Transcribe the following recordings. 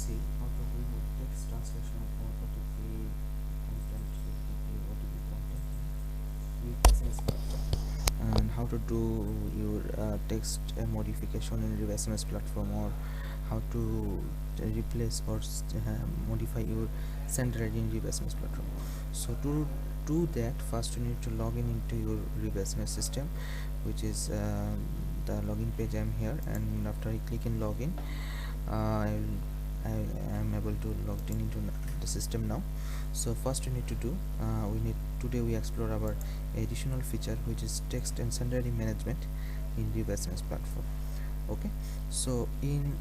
see how to do text translation or OTP content, OTP content with SMS platform, and how to do your text modification in REVE SMS platform, or how to replace or modify your sender ID in REVE SMS platform. So to do that, first you need to log in into your REVE SMS system, which is the login page. I'm here, and after I click in login, I am able to log in into the system now. So first we need to do, today we explore our additional feature, which is text and sender ID management in REVE SMS platform. Okay, so in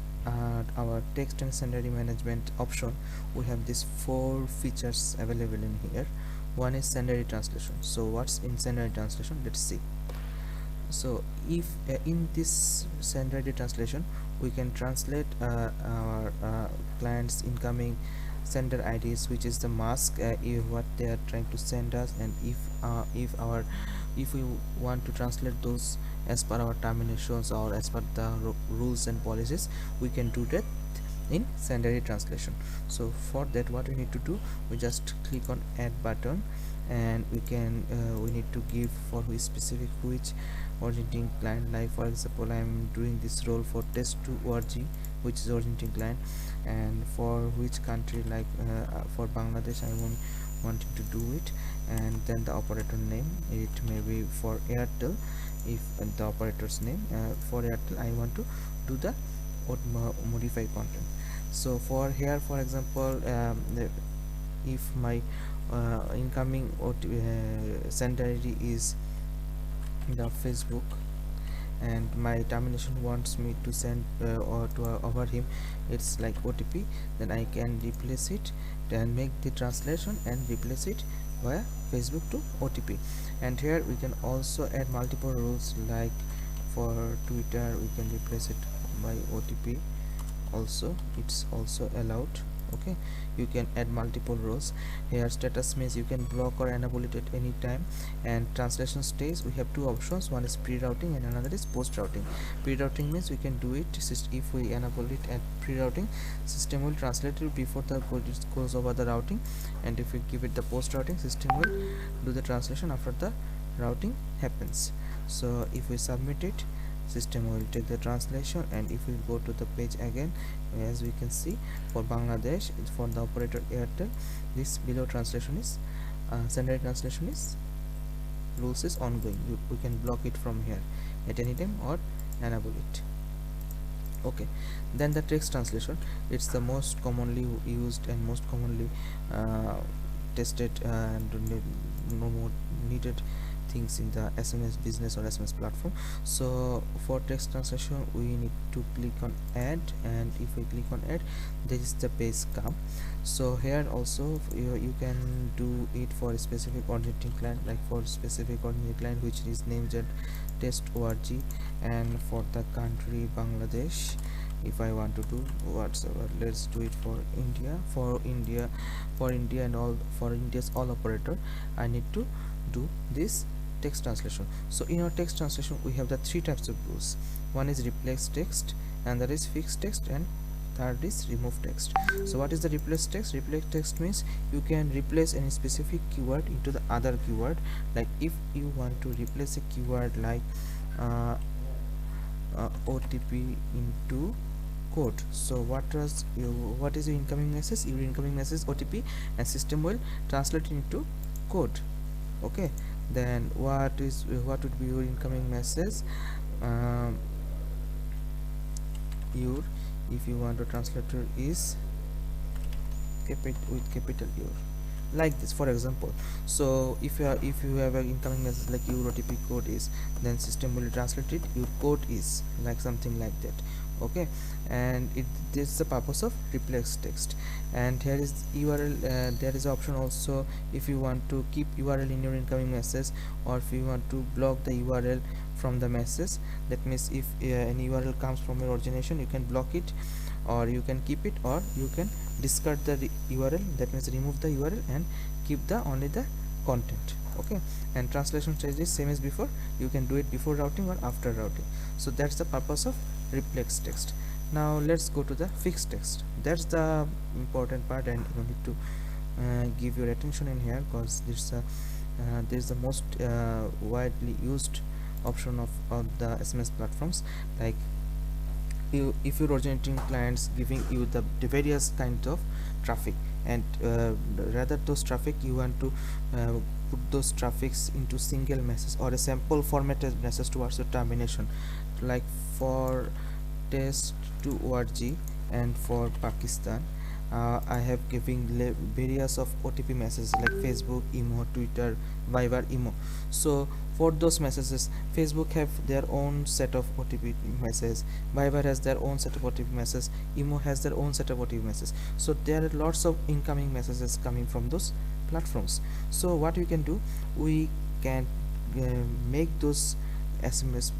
our text and sender ID management option, we have these 4 features available in here. One is sender ID translation. So what's in sender ID translation? Let's see. So if in this sender ID translation, we can translate our clients incoming sender IDs, which is the mask, what they are trying to send us, and if we want to translate those as per our terminations or as per the rules and policies, we can do that in sender ID translation. So for that, what we need to do, we just click on add button, and we need to give for which originating client. Like for example, I am doing this role for test to org, which is originating client, and for which country, like for Bangladesh I wanting to do it, and then the operator name, it may be for Airtel. If the operator's name, for Airtel I want to do the modify content. So for here, for example, if my incoming sender ID is the Facebook, and my termination wants me to send or to over him, it's like OTP, then I can replace it and make the translation and replace it via Facebook to OTP. And here we can also add multiple rules, like for Twitter we can replace it by OTP also, it's also allowed. Okay, you can add multiple rows here. Status means you can block or enable it at any time. And translation stage, we have 2 options, one is pre-routing and another is post-routing. Pre-routing means we can do it if we enable it at pre-routing, system will translate it before the goes over the routing, and if we give it the post-routing, system will do the translation after the routing happens. So if we submit it, system will take the translation, and if we go to the page again, as we can see, for Bangladesh, for the operator Airtel, this below translation is sender translation is rules is ongoing. We can block it from here at any time or enable it. Okay, then the text translation, it's the most commonly used and most commonly tested and no more needed things in the SMS business or SMS platform. So for text translation, we need to click on add, and if we click on add, this is the page come. So here also you can do it for a specific originating client, like for specific originating client which is named at test org, and for the country Bangladesh, if I want to do whatsoever, let's do it for India. For India and all, for India's all operator, I need to do this text translation. So in our text translation, we have the 3 types of rules. One is replace text, and that is fixed text, and third is remove text. So what is the replace text? Replace text means you can replace any specific keyword into the other keyword. Like if you want to replace a keyword like OTP into code, so what is your incoming message? Your incoming message OTP, and system will translate it into code. Okay, then what would be your incoming message? If you want to translate it is with capital U, like this, for example. So if you have an incoming message like your OTP code is, then system will translate it your code is, like something like that. Okay, and this is the purpose of replace text. And here is URL. There is option also, if you want to keep URL in your incoming message, or if you want to block the URL from the message. That means if any URL comes from your origination, you can block it, or you can keep it, or you can discard the URL, that means remove the URL and keep the only the content. Okay, and translation stage is same as before, you can do it before routing or after routing. So that's the purpose of replace text. Now let's go to the fixed text. that's the important part, and you need to give your attention in here, because this is the most widely used option of the SMS platforms. Like, if you're originating clients giving you the various kinds of traffic, and rather those traffic you want to uh, put those traffics into single message or a sample formatted message towards your termination. Like for test to org and for Pakistan, I have giving various of OTP messages like Facebook, Imo, Twitter, Viber, Imo. So for those messages, Facebook have their own set of OTP messages, Viber has their own set of OTP messages, Imo has their own set of OTP messages. So there are lots of incoming messages coming from those platforms. So what we can do, we can make those SMS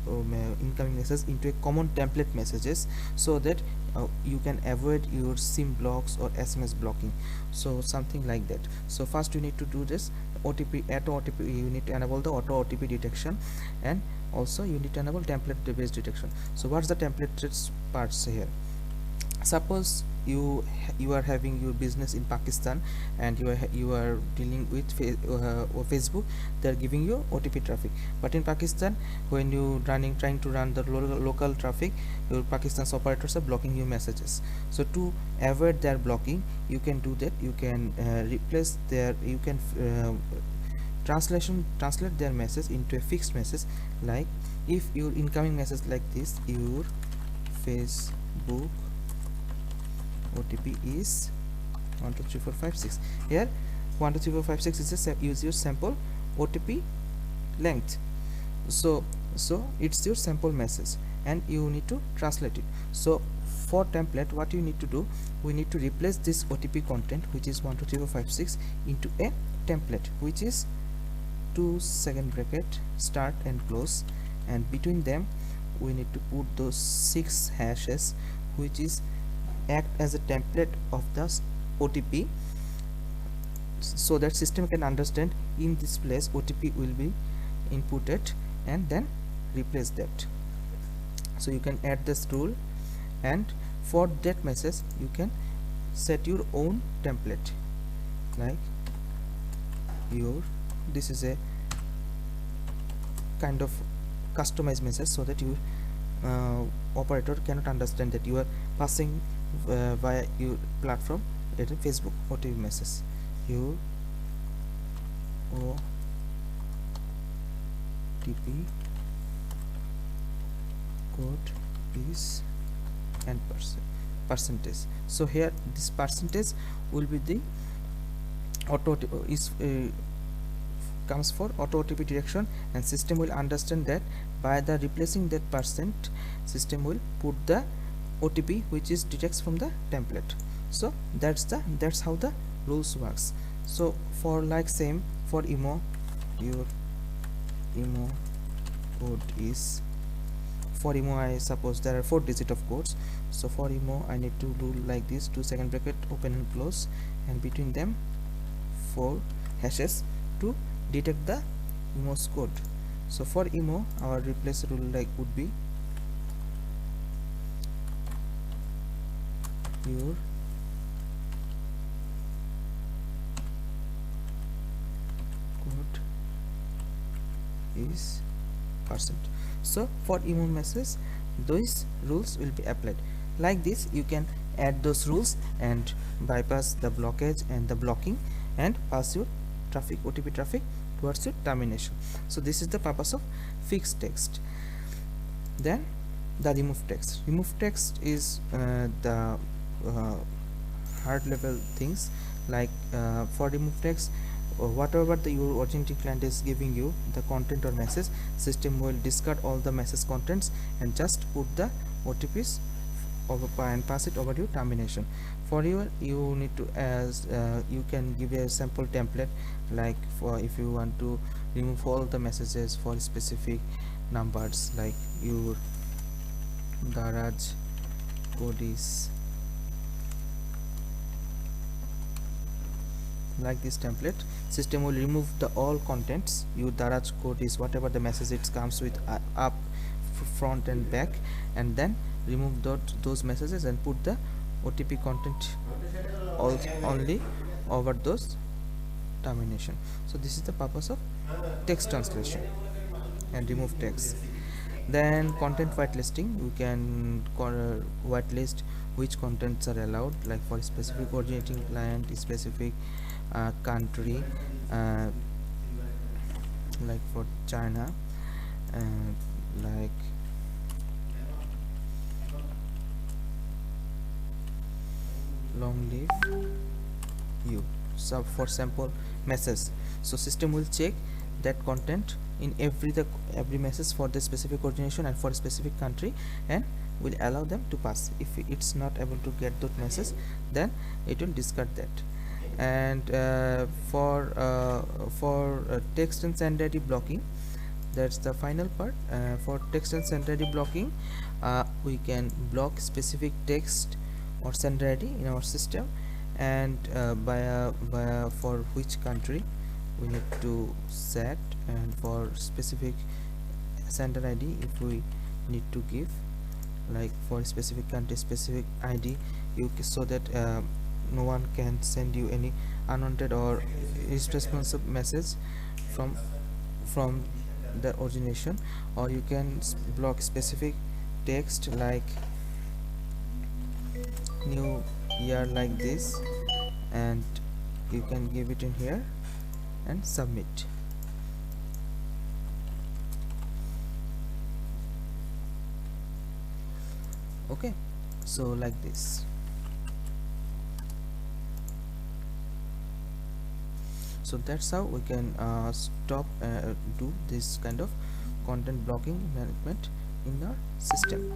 incoming messages into a common template messages, so that you can avoid your SIM blocks or SMS blocking. So something like that. So first you need to do this OTP, auto OTP, you need to enable the auto OTP detection, and also you need to enable template based detection. So what's the template parts here? Suppose you are having your business in Pakistan, and you are dealing with Facebook. They are giving you OTP traffic, but in Pakistan, when you trying to run the local traffic, your Pakistan's operators are blocking your messages. So to avoid their blocking, you can do that. You can replace their, you can translate their message into a fixed message. Like, if your incoming message like this, your Facebook OTP is 123456. Here 123456 is a use your sample OTP length. So it's your sample message, and you need to translate it. So for template, what you need to do, we need to replace this OTP content, which is 123456, into a template, which is 2-second bracket start and close, and between them we need to put those 6 hashes, which is act as a template of the OTP, so that system can understand in this place OTP will be inputted, and then replace that. So you can add this rule, and for that message you can set your own template. Like this is a kind of customized message, so that your operator cannot understand that you are passing via your platform at a Facebook OTP message. Your OTP code is and percentage. So here this percentage will be the auto is comes for auto OTP detection, and system will understand that by the replacing that percent, system will put the OTP which is detects from the template. So that's how the rules works. So for like same for Imo, your Imo code is, for Imo I suppose there are 4 digit of codes. So for Imo I need to do like this, 2-second bracket open and close, and between them 4 hashes to detect the Imo's code. So for Imo, our replace rule like would be your code is percent. So for Imo message, those rules will be applied. Like this, you can add those rules and bypass the blockage and the blocking, and pass your traffic, OTP traffic, towards your termination. So this is the purpose of fixed text. Then the remove text. Remove text is the hard level things. Like for remove text, whatever your originating client is giving you the content or message, system will discard all the message contents and just put the OTPs over and pass it over to termination. For you need to, as you can give a sample template, like for if you want to remove all the messages for specific numbers, like your garage code is like this template, system will remove the all contents. Your garage code is whatever the message it comes with, up, front and back, and then remove those messages and put the OTP content only over those termination. So this is the purpose of text translation and remove text. Then content whitelisting, we can whitelist which contents are allowed, like for specific originating client, specific country, uh, like for China, and like long live you. So for sample message, so system will check that content in every message for the specific origination and for a specific country, and will allow them to pass. If it's not able to get that message, then it will discard that. And for text and send ID blocking, that's the final part. For text and sender ID blocking, we can block specific text or sender ID in our system, and by for which country we need to set, and for specific sender ID if we need to give, like for specific country specific ID, so that no one can send you any unwanted or irresponsive message from the origination. Or you can block specific text like new year like this, and you can give it in here and submit. Okay, so like this. So that's how we can do this kind of content blocking management in our system.